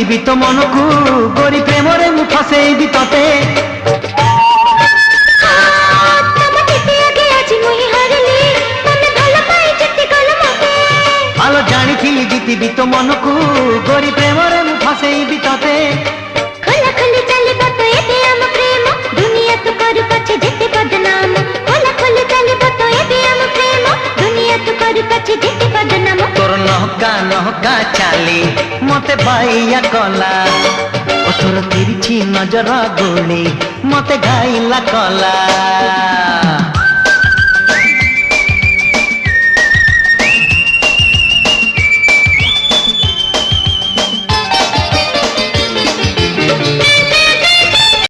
जितिबि तो मन को गोरी प्रेम रे मु फसेबि तते भालो जानी जितिबि तो मन को गोरी प्रेम रे मु फसेबि तते खोला खोली चलिबो तो एबे आम प्रेम दुनिया तो करू पछे जेते बदनाम खोला खोली चलिबो तो एबे आम प्रेम दुनिया तो करू पछे जेते बदनाम तोर नहका नहका चाली मते बाइया कला ओ तोर तिरछी नजर गोली मते घाइला कला।